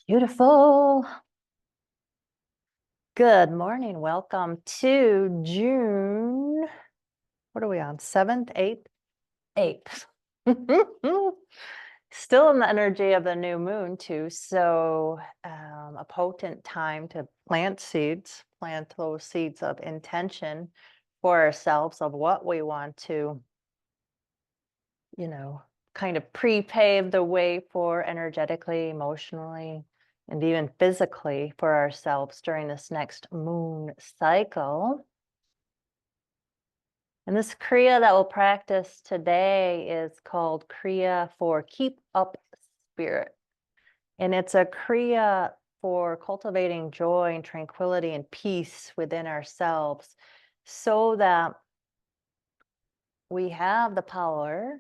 Beautiful. Good morning. Welcome to June. What are we on? 7th, 8th? 8th. Still in the energy of the new moon, too. So, a potent time to plant seeds, plant those seeds of intention for ourselves of what we want to, kind of pre-pave the way for energetically, emotionally, and even physically for ourselves during this next moon cycle. And this Kriya that we'll practice today is called Kriya for Keep Up Spirit. And it's a Kriya for cultivating joy and tranquility and peace within ourselves so that we have the power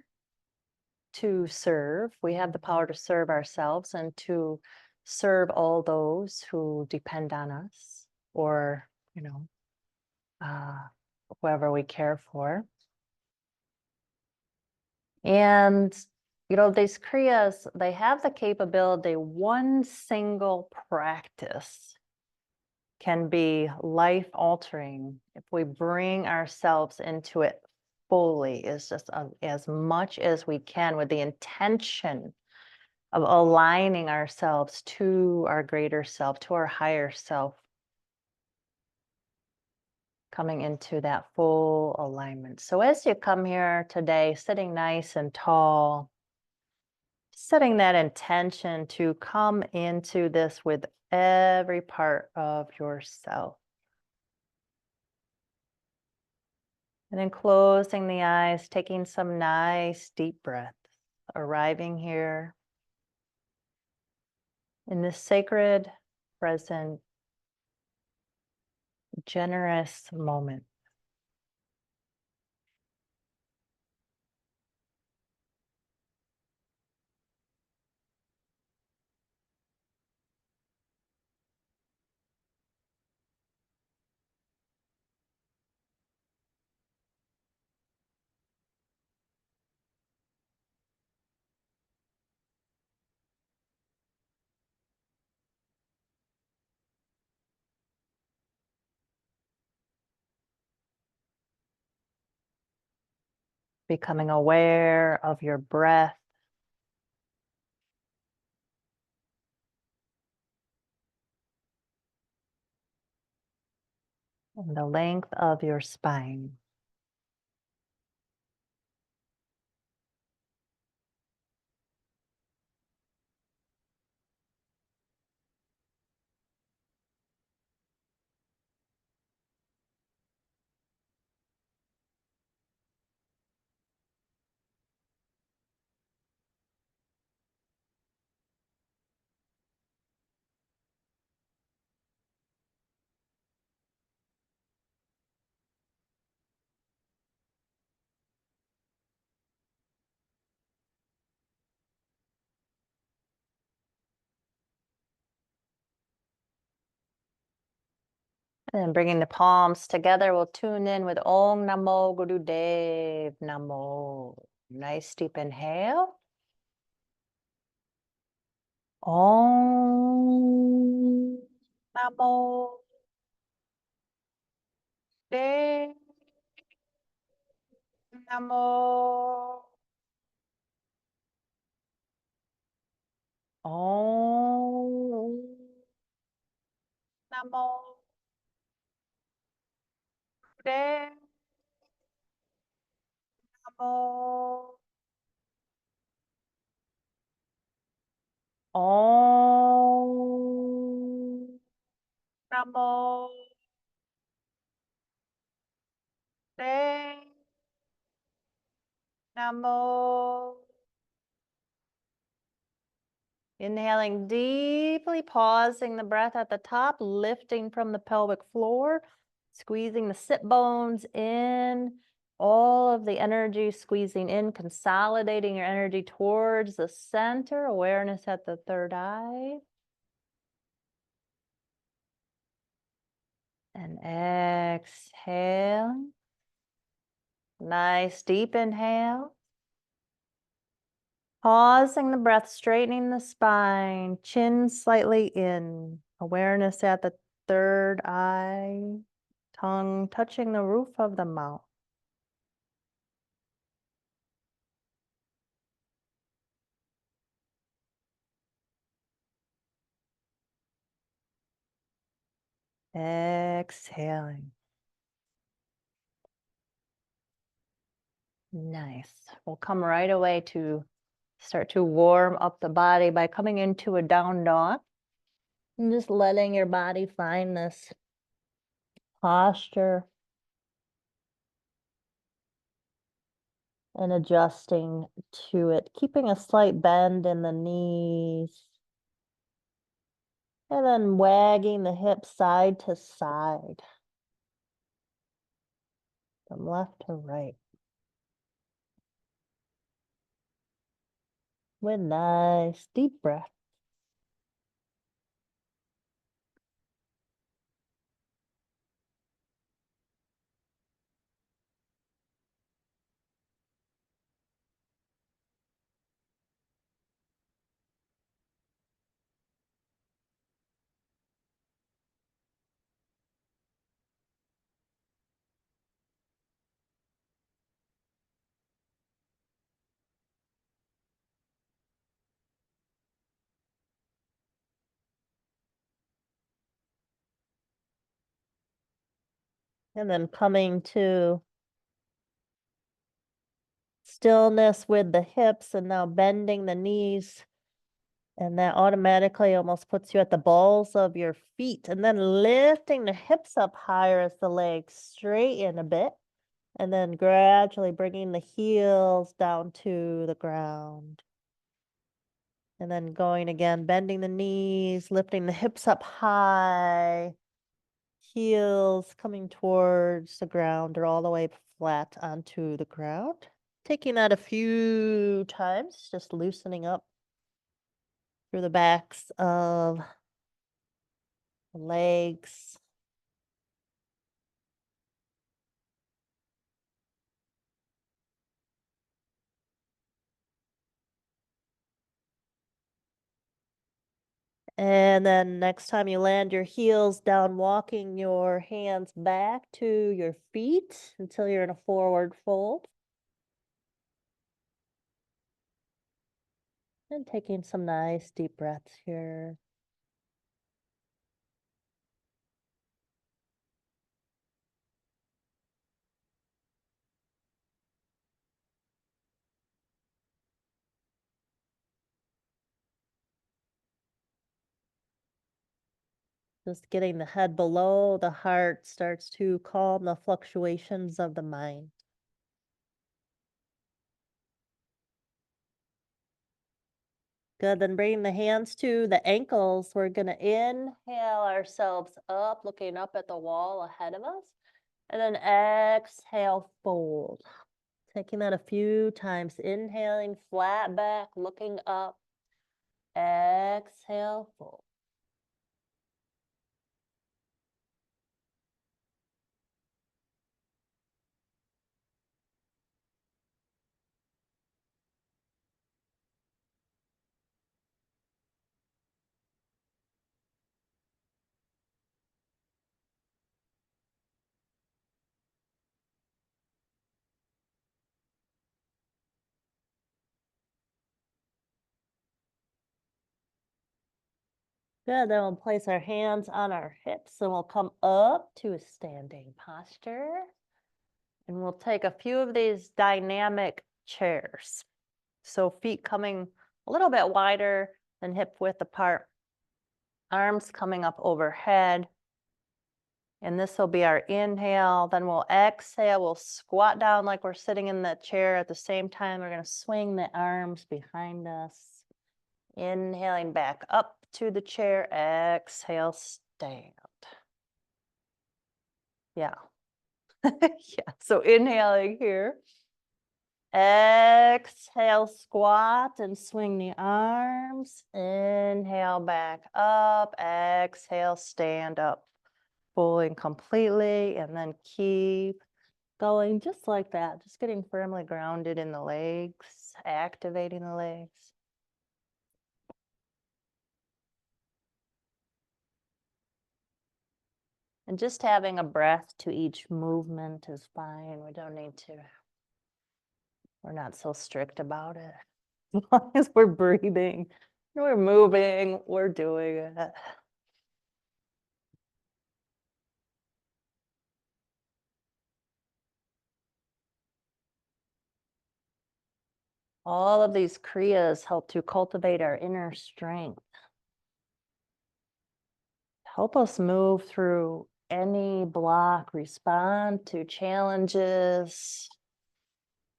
to serve. We have the power to serve ourselves and to serve all those who depend on us or, uh, whoever we care for. And, these Kriyas, they have the capability, one single practice can be life altering if we bring ourselves into it fully, is just as much as we can with the intention of aligning ourselves to our greater self, to our higher self, coming into that full alignment. So as you come here today, sitting nice and tall, setting that intention to come into this with every part of yourself. And then closing the eyes, taking some nice deep breaths, arriving here in this sacred, present, generous moment. Becoming aware of your breath, and the length of your spine. And then bringing the palms together, we'll tune in with Om Namo Guru Dev Namo. Nice deep inhale. Om Namo Dev Namo. Om Namo Dev Namo. Om Namo Dev Namo. Inhaling deeply, pausing the breath at the top, lifting from the pelvic floor, squeezing the sit bones in, all of the energy squeezing in, consolidating your energy towards the center, awareness at the third eye. And exhale. Nice deep inhale. Pausing the breath, straightening the spine, chin slightly in, awareness at the third eye, tongue touching the roof of the mouth. Exhaling. Nice. We'll come right away to start to warm up the body by coming into a down dog and just letting your body find this posture and adjusting to it, keeping a slight bend in the knees and then wagging the hips side to side from left to right with nice deep breath. And then coming to stillness with the hips and now bending the knees. And that automatically almost puts you at the balls of your feet. And then lifting the hips up higher as the legs straighten a bit. And then gradually bringing the heels down to the ground. And then going again, bending the knees, lifting the hips up high. Heels coming towards the ground or all the way flat onto the ground. Taking that a few times, just loosening up through the backs of the legs. And then next time you land your heels down, walking your hands back to your feet until you're in a forward fold. And taking some nice deep breaths here. Just getting the head below the heart starts to calm the fluctuations of the mind. Good, then bringing the hands to the ankles. We're gonna inhale ourselves up, looking up at the wall ahead of us. And then exhale, fold. Taking that a few times. Inhaling, flat back, looking up. Exhale, fold. Good, then we'll place our hands on our hips and we'll come up to a standing posture. And we'll take a few of these dynamic chairs. So feet coming a little bit wider than hip width apart. Arms coming up overhead. And this will be our inhale. Then we'll exhale. We'll squat down like we're sitting in the chair. At the same time, we're going to swing the arms behind us. Inhaling back up to the chair. Exhale, stand. Yeah. Yeah. So inhaling here. Exhale, squat and swing the arms. Inhale back up. Exhale, stand up fully and completely. And then keep Going just like that, just getting firmly grounded in the legs, activating the legs. And just having a breath to each movement is fine. We don't need to, we're not so strict about it. As long as we're breathing, we're moving, we're doing it. All of these Kriyas help to cultivate our inner strength. Help us move through any block, respond to challenges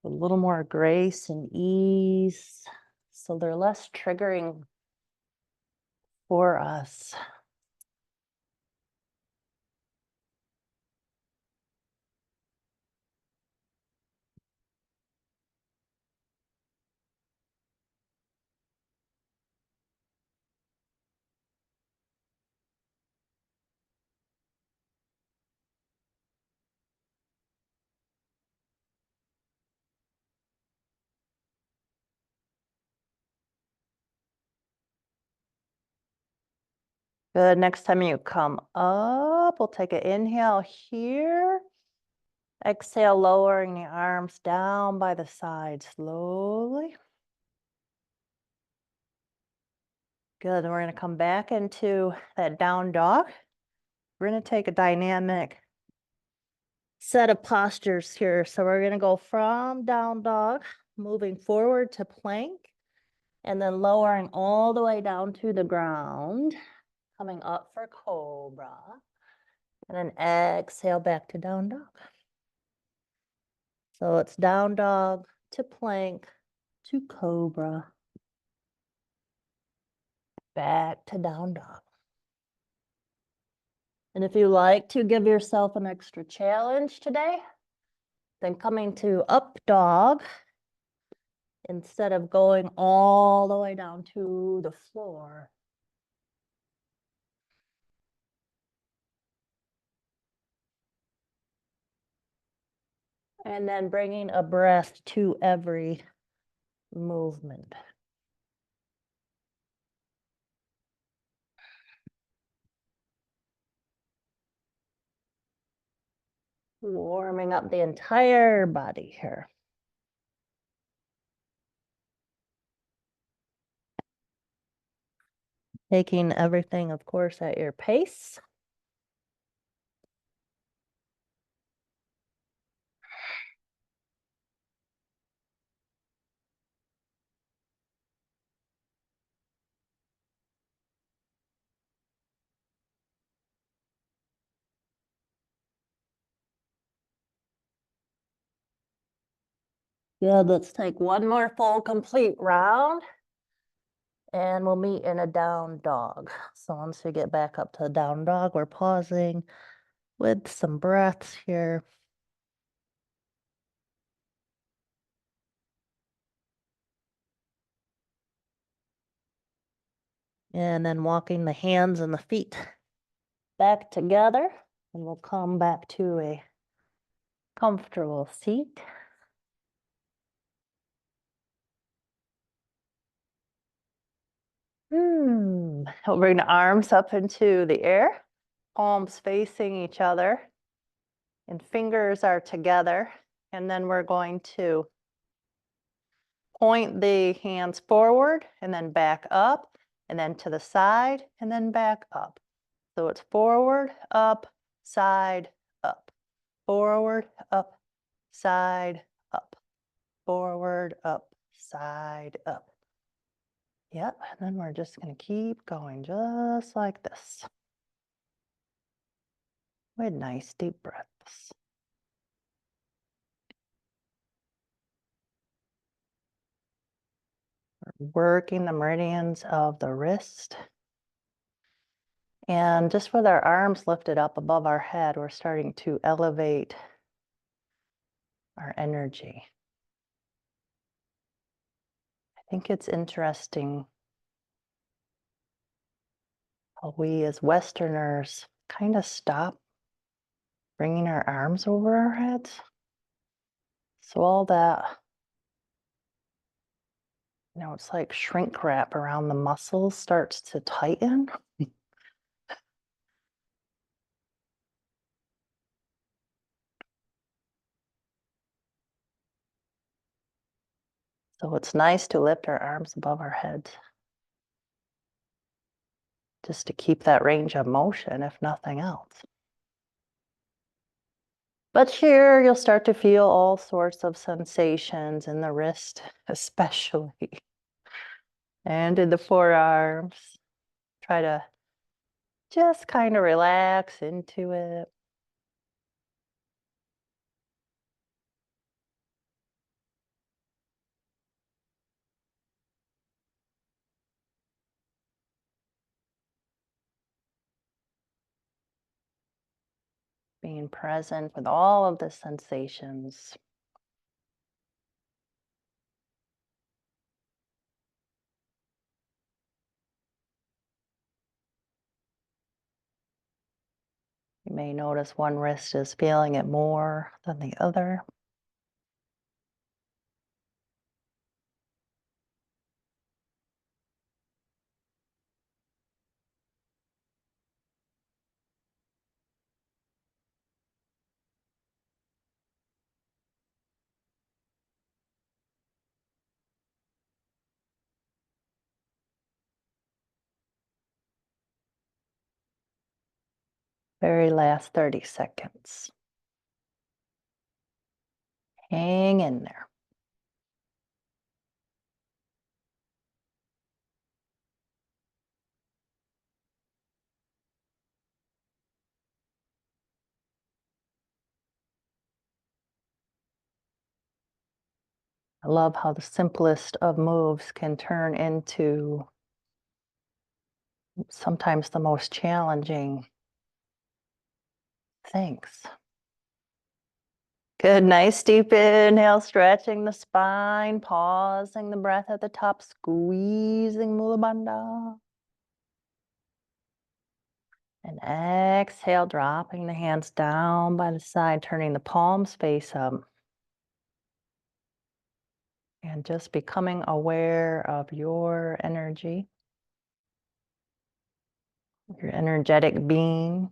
with a little more grace and ease, so they're less triggering for us. Good. Next time you come up, we'll take an inhale here. Exhale, lowering the arms down by the side slowly. Good. And we're going to come back into that down dog. We're going to take a dynamic set of postures here. So we're going to go from down dog, moving forward to plank, and then lowering all the way down to the ground, coming up for cobra, and then exhale back to down dog. So it's down dog to plank to cobra, back to down dog. And if you like to give yourself an extra challenge today, then coming to up dog, instead of going all the way down to the floor. And then bringing a breath to every movement. Warming up the entire body here. Taking everything, of course, at your pace. Good, let's take one more full complete round. And we'll meet in a down dog. So once we get back up to the down dog, we're pausing with some breaths here. And then walking the hands and the feet back together. And we'll come back to a comfortable seat. We'll bring the arms up into the air, palms facing each other, and fingers are together. And then we're going to point the hands forward and then back up, and then to the side, and then back up. So it's forward, up, side, up. Forward, up, side, up. Forward, up, side, up. Yep, and then we're just going to keep going just like this. With nice deep breaths. We're working the meridians of the wrist. And just with our arms lifted up above our head, we're starting to elevate our energy. I think it's interesting how we as Westerners kind of stop bringing our arms over our heads. So all that, it's like shrink wrap around the muscles starts to tighten. So it's nice to lift our arms above our heads just to keep that range of motion, if nothing else. But here you'll start to feel all sorts of sensations in the wrist, especially, and in the forearms. Try to just kind of relax into it. Being present with all of the sensations. You may notice one wrist is feeling it more than the other. Very last 30 seconds. Hang in there. I love how the simplest of moves can turn into sometimes the most challenging things. Good, nice deep inhale, stretching the spine, pausing the breath at the top, squeezing Mula Bandha. And exhale, dropping the hands down by the side, turning the palms face up. And just becoming aware of your energy, your energetic being.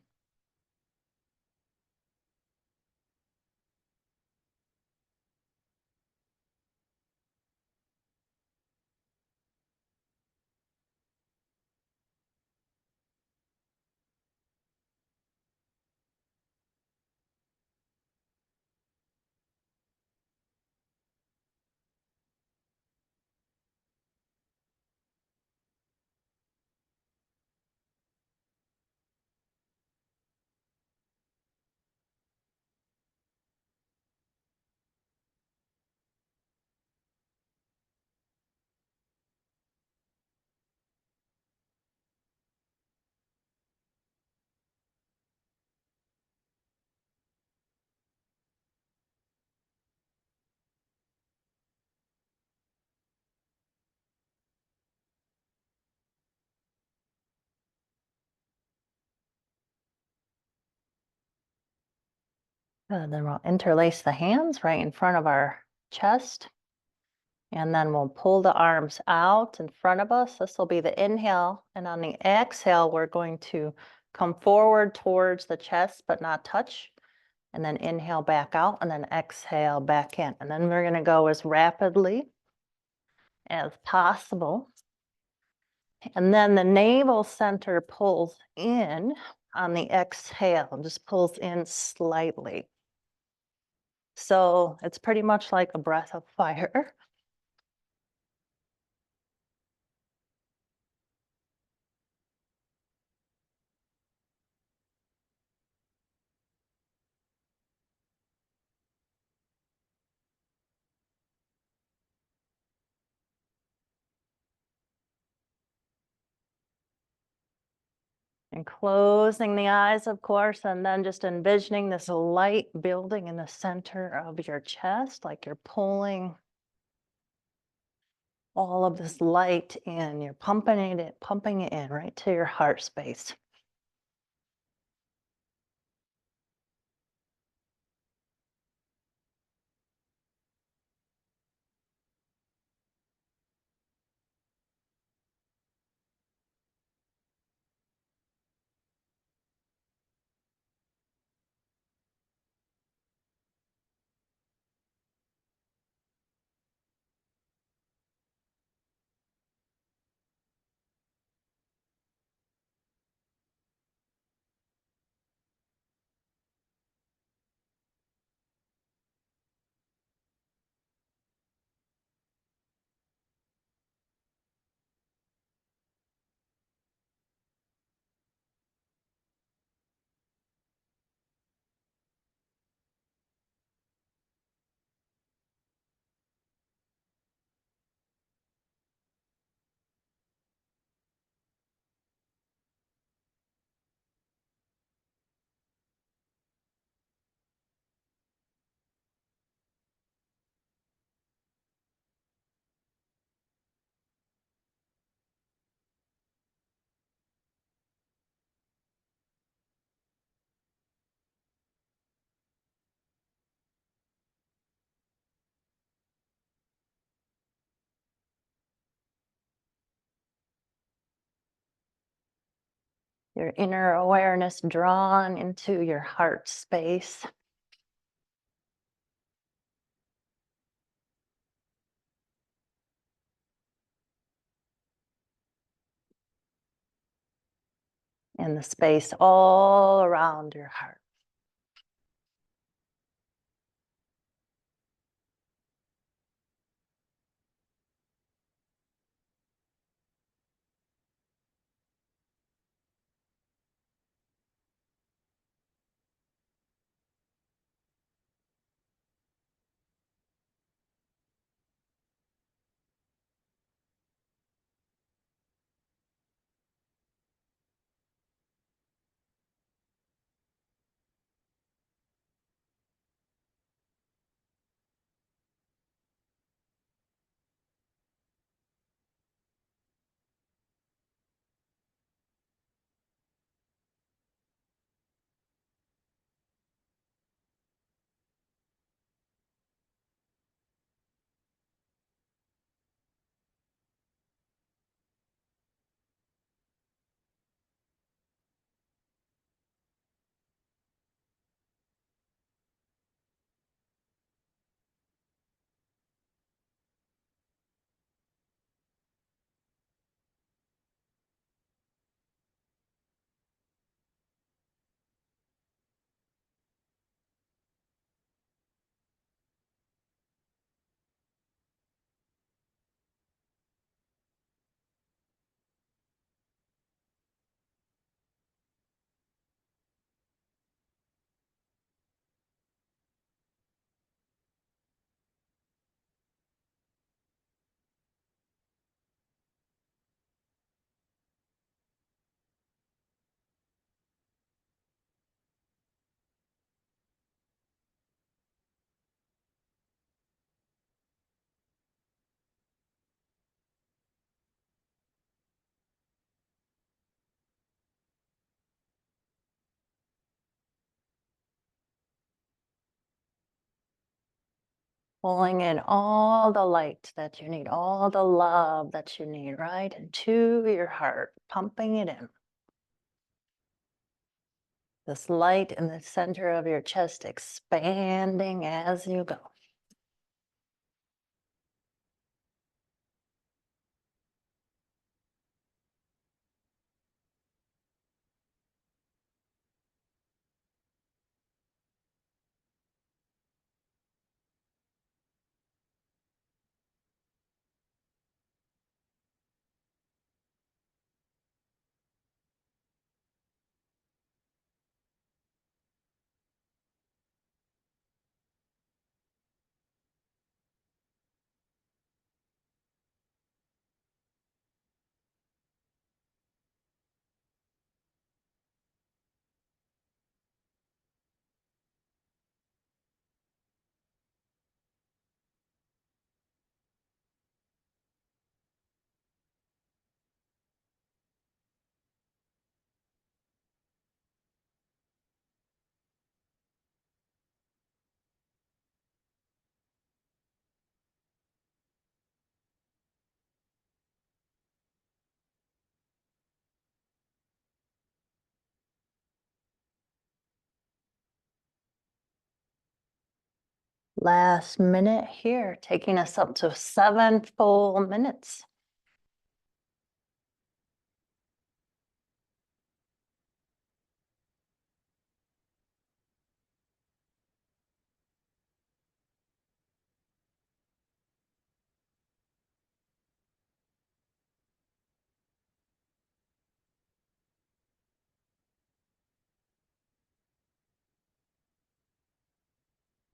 Good. Then we'll interlace the hands right in front of our chest. And then we'll pull the arms out in front of us. This will be the inhale. And on the exhale, we're going to come forward towards the chest, but not touch. And then inhale back out and then exhale back in. And then we're going to go as rapidly as possible. And then the navel center pulls in on the exhale, just pulls in slightly. So it's pretty much like a breath of fire. And closing the eyes, of course, and then just envisioning this light building in the center of your chest, like you're pulling all of this light in. You're pumping it in right to your heart space. Your inner awareness drawn into your heart space. And the space all around your heart. Pulling in all the light that you need, all the love that you need, right into your heart, pumping it in. This light in the center of your chest expanding as you go. Last minute here, taking us up to 7 full minutes.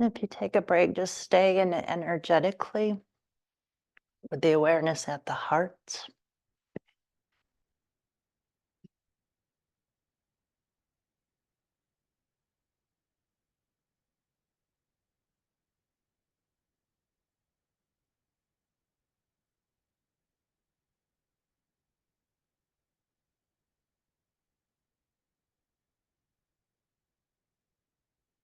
If you take a break, just stay in it energetically with the awareness at the heart.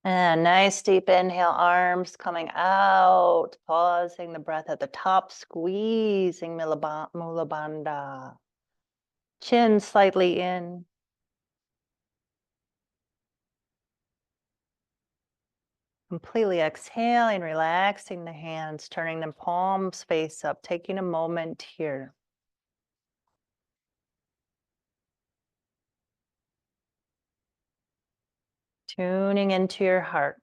And nice deep inhale, arms coming out, pausing the breath at the top, squeezing Mula Bandha. Chin slightly in. Completely exhaling, relaxing the hands, turning the palms face up, taking a moment here. Tuning into your heart.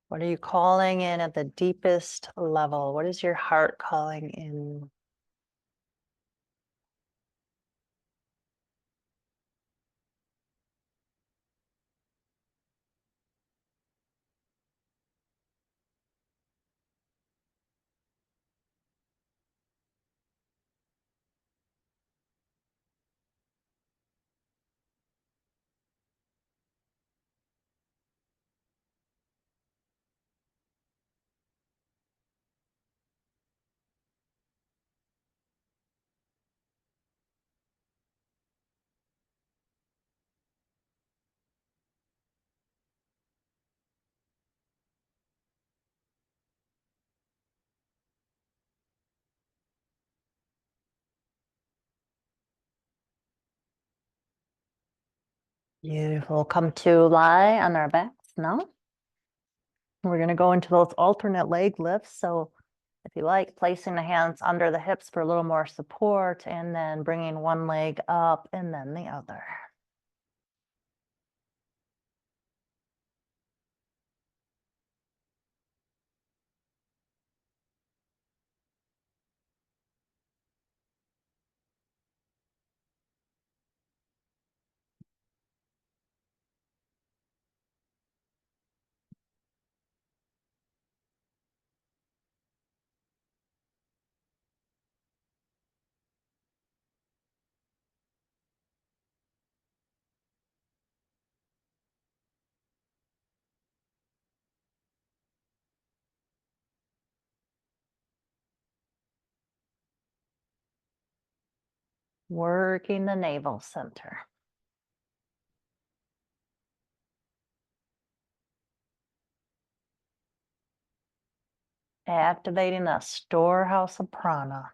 What are you calling in at the deepest level? What is your heart calling in? Beautiful. Come to lie on our backs now. We're going to go into those alternate leg lifts. So if you like, placing the hands under the hips for a little more support, and then bringing one leg up and then the other. Working the navel center. Activating the storehouse of prana.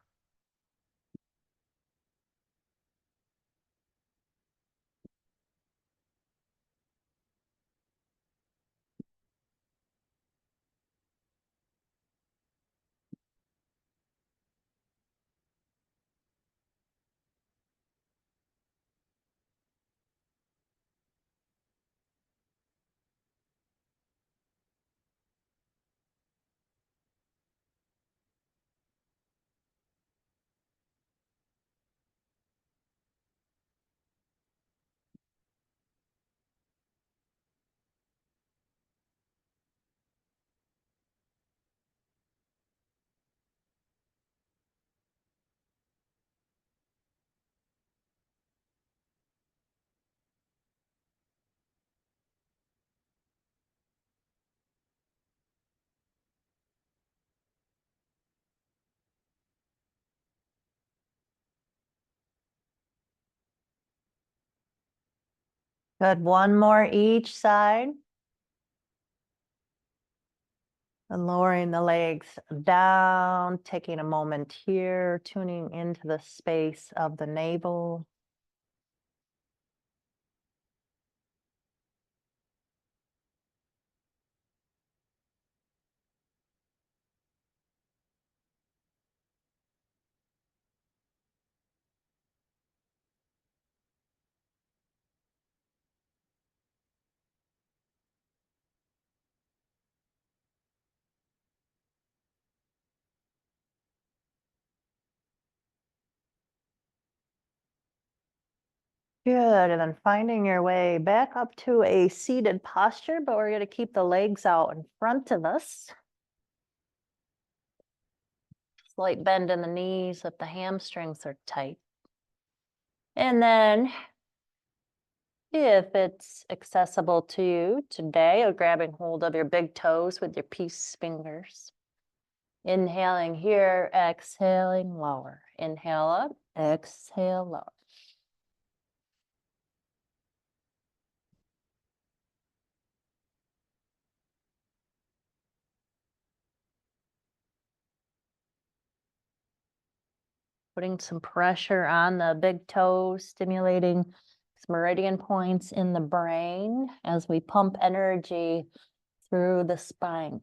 Good. One more each side. And lowering the legs down, taking a moment here, tuning into the space of the navel. Good. And then finding your way back up to a seated posture, but we're going to keep the legs out in front of us. Slight bend in the knees if the hamstrings are tight. And then if it's accessible to you today, or grabbing hold of your big toes with your peace fingers. Inhaling here, exhaling lower. Inhale up, exhale lower. Putting some pressure on the big toes, stimulating meridian points in the brain as we pump energy through the spine.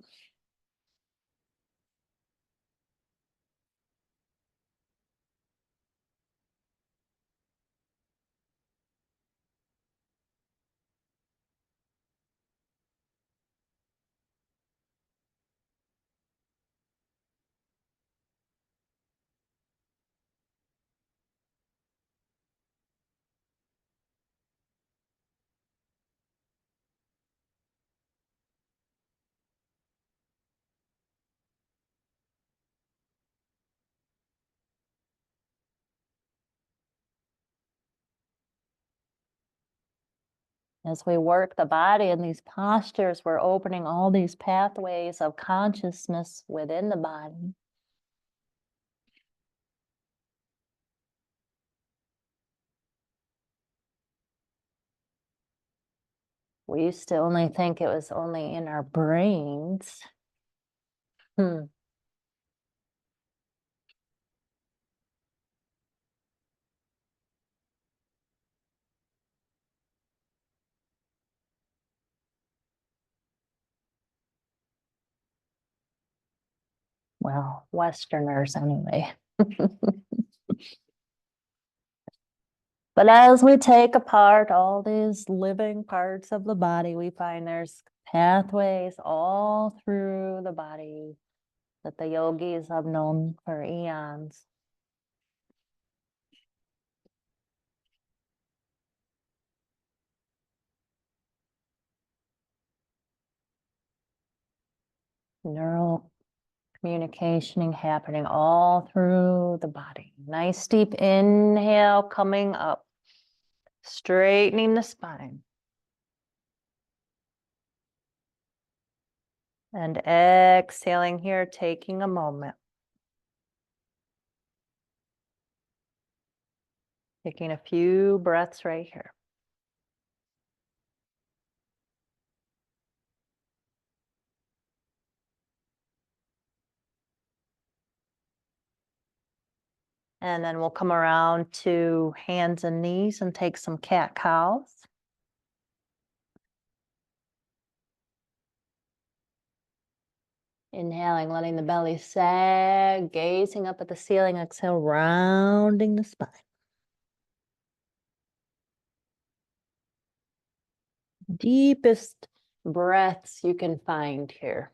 As we work the body in these postures, we're opening all these pathways of consciousness within the body. We used to only think it was only in our brains. Well, Westerners anyway. But as we take apart all these living parts of the body, we find there's pathways all through the body that the yogis have known for eons. Neural communication happening all through the body. Nice deep inhale coming up, straightening the spine. And exhaling here, taking a moment. Taking a few breaths right here. And then we'll come around to hands and knees and take some cat-cows. Inhaling, letting the belly sag, gazing up at the ceiling. Exhale, rounding the spine. Deepest breaths you can find here.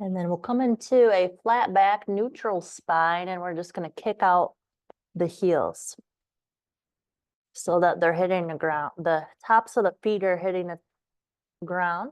And then we'll come into a flat back, neutral spine, and we're just going to kick out the heels so that they're hitting the ground. The tops of the feet are hitting the ground.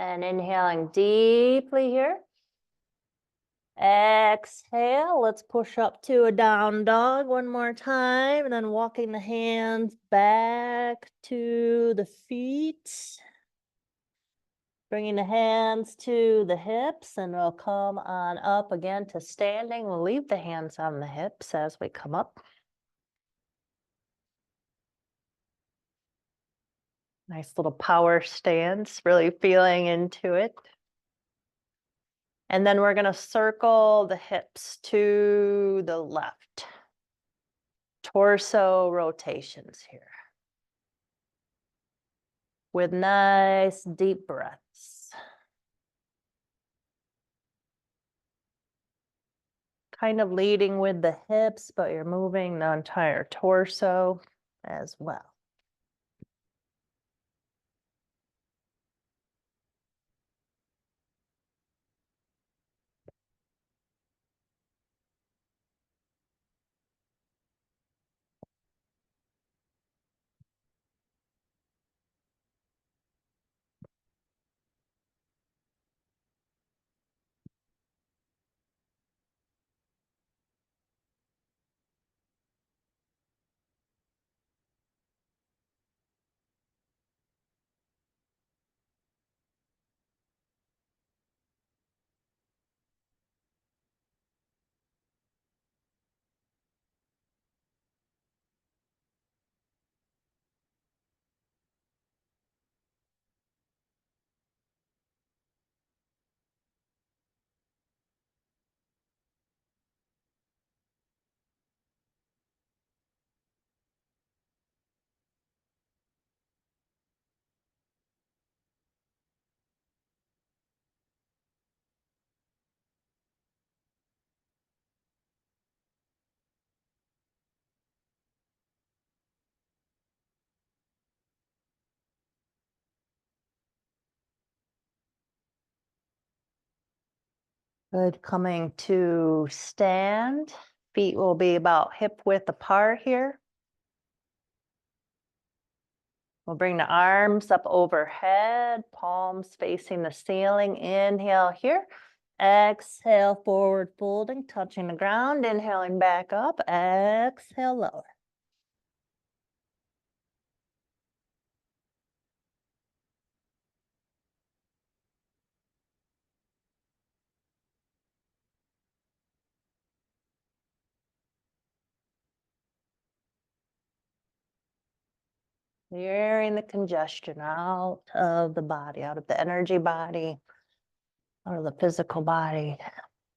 And inhaling deeply here. Exhale, let's push up to a down dog one more time, and then walking the hands back to the feet. Bringing the hands to the hips, and we'll come on up again to standing. We'll leave the hands on the hips as we come up. Nice little power stance, really feeling into it. And then we're going to circle the hips to the left. Torso rotations here. With nice deep breaths. Kind of leading with the hips, but you're moving the entire torso as well. Good, coming to stand. Feet will be about hip width apart here. We'll bring the arms up overhead, palms facing the ceiling. Inhale here. Exhale, forward folding, touching the ground. Inhaling back up. Exhale, lower. Clearing the congestion out of the body, out of the energy body, out of the physical body,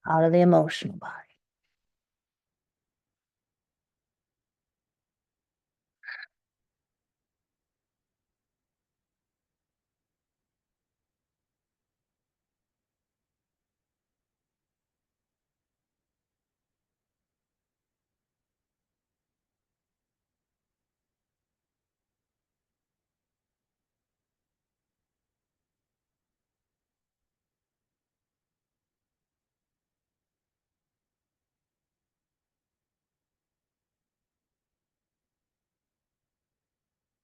out of the emotional body.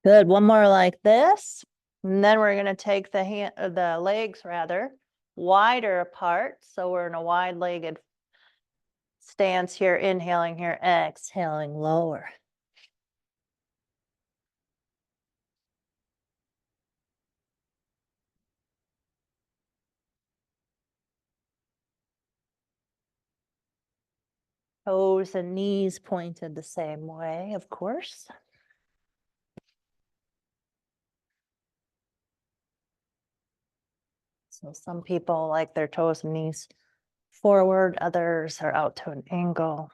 Good, one more like this. And then we're gonna take the legs rather, wider apart. So we're in a wide-legged stance here, inhaling here, exhaling, lower. Toes and knees pointed the same way, of course. So some people like their toes and knees forward, others are out to an angle.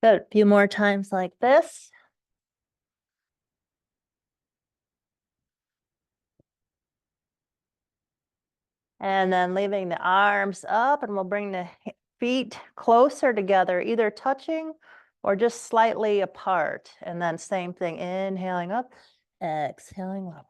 Good, a few more times like this. And then leaving the arms up, and we'll bring the feet closer together, either touching or just slightly apart. And then same thing, inhaling up, exhaling low.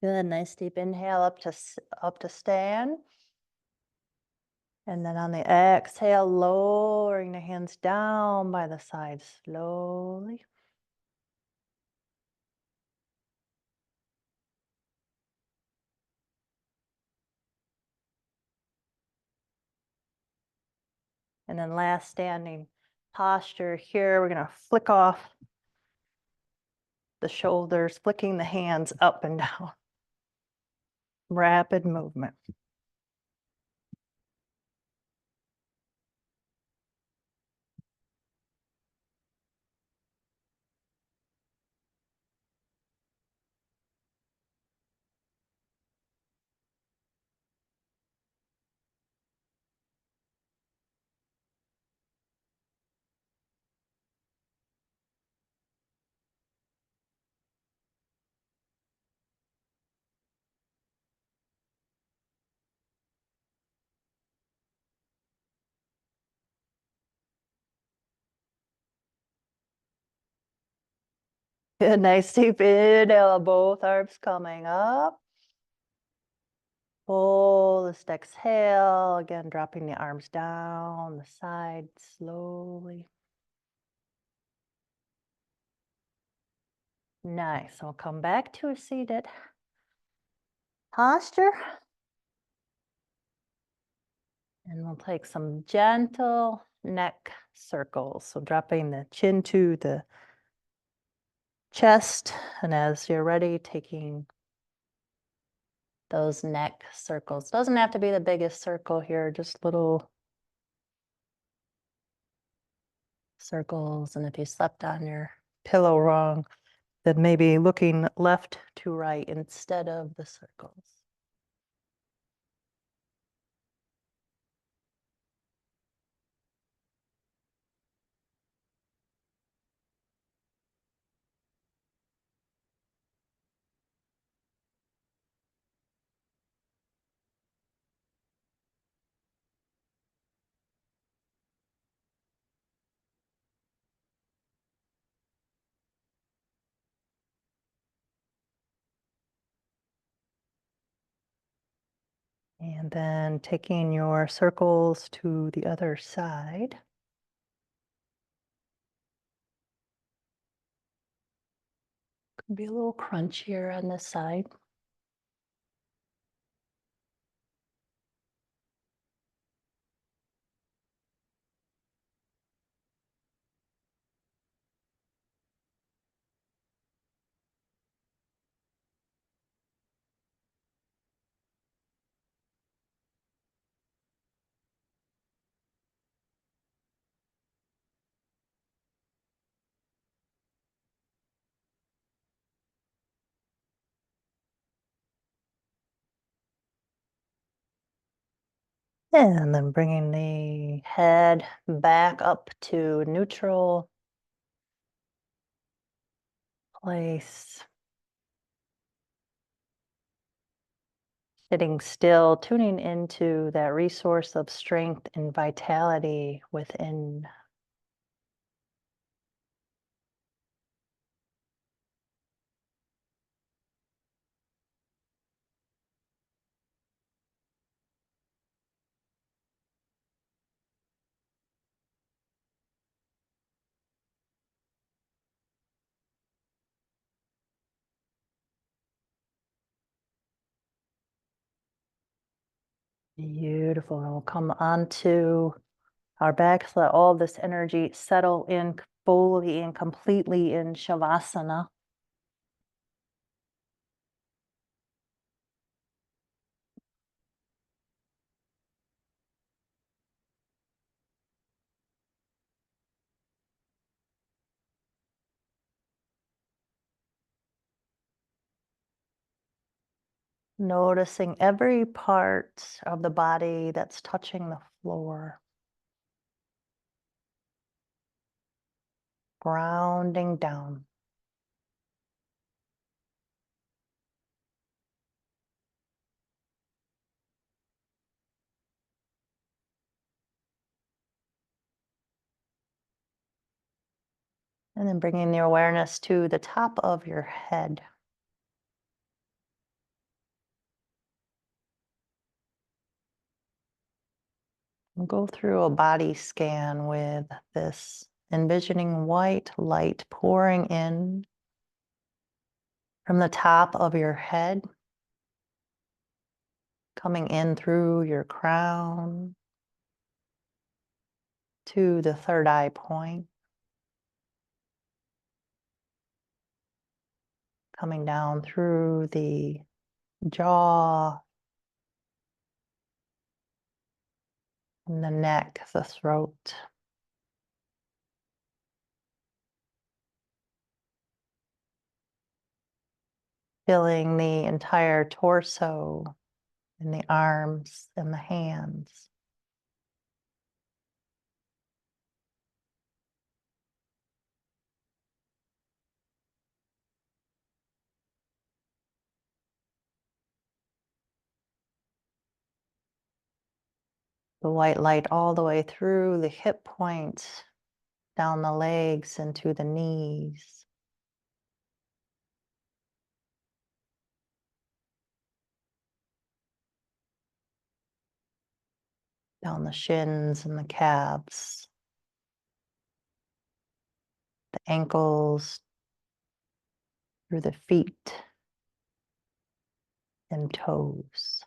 Good, nice deep inhale up to stand. And then on the exhale, lowering the hands down by the sides slowly. And then last standing posture here, we're going to flick off the shoulders, flicking the hands up and down. Rapid movement. Good, nice deep inhale, both arms coming up. Fullest exhale, again, dropping the arms down the side slowly. Nice, we'll come back to a seated posture. And we'll take some gentle neck circles. So dropping the chin to the chest. And as you're ready, taking those neck circles. Doesn't have to be the biggest circle here, just little circles. And if you slept on your pillow wrong, then maybe looking left to right instead of the circles. And then taking your circles to the other side. Could be a little crunchier on this side. And then bringing the head back up to neutral place. Sitting still, tuning into that resource of strength and vitality within. Beautiful. And we'll come onto our backs, let all this energy settle in fully and completely in Shavasana. Noticing every part of the body that's touching the floor, grounding down. And then bringing the awareness to the top of your head. And go through a body scan with this envisioning white light pouring in from the top of your head, coming in through your crown to the third eye point, coming down through the jaw and the neck, the throat. Filling the entire torso and the arms and the hands. The white light all the way through the hip points, down the legs into the knees. Down the shins and the calves, the ankles, through the feet and toes.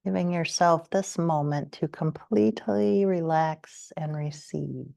Giving yourself this moment to completely relax and receive.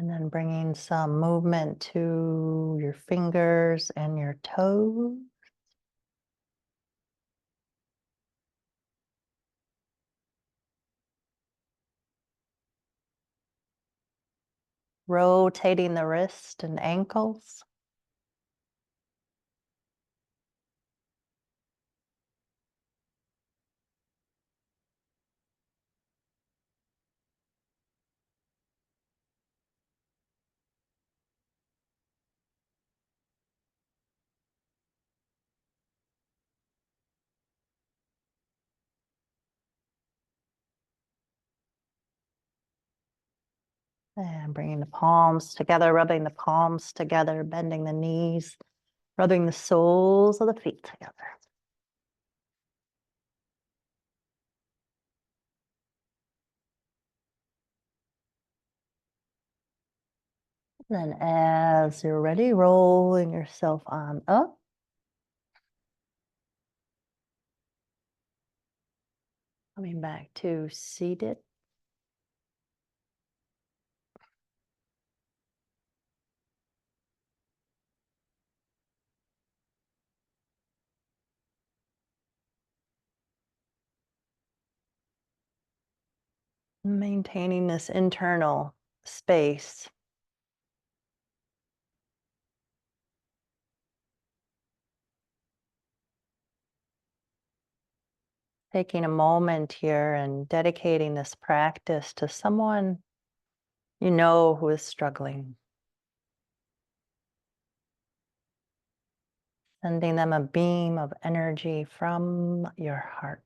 And then bringing some movement to your fingers and your toes. Rotating the wrist and ankles. And bringing the palms together, rubbing the palms together, bending the knees, rubbing the soles of the feet together. Then as you're ready, rolling yourself on up. Coming back to seated. Maintaining this internal space. Taking a moment here and dedicating this practice to someone you know who is struggling. Sending them a beam of energy from your heart.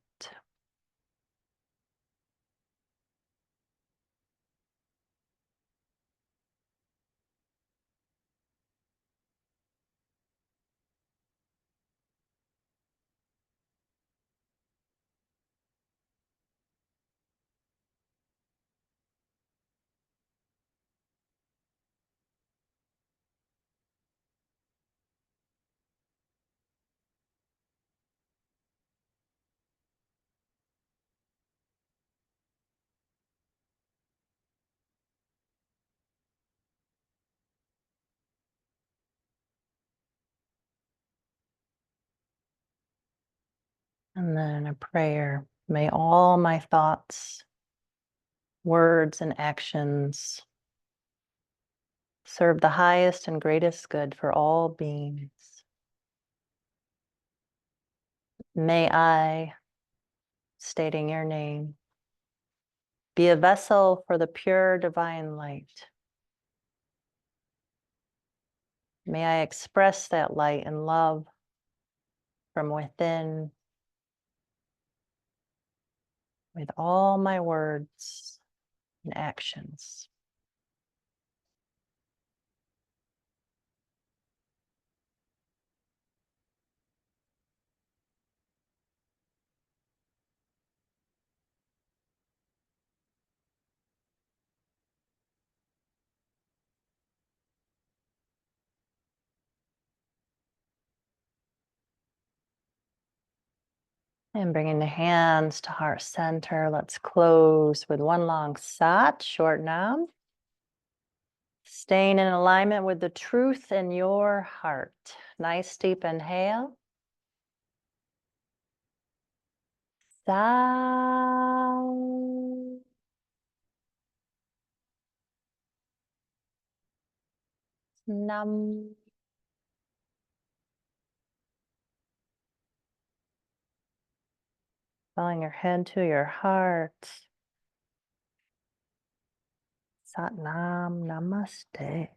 And then a prayer. May all my thoughts, words, and actions serve the highest and greatest good for all beings. May I, stating your name, be a vessel for the pure divine light. May I express that light and love from within with all my words and actions. And bringing the hands to heart center. Let's close with one long sat, short nam. Staying in alignment with the truth in your heart. Nice deep inhale. Sa. Nam. Bowing your head to your heart. Sat Nam Namaste.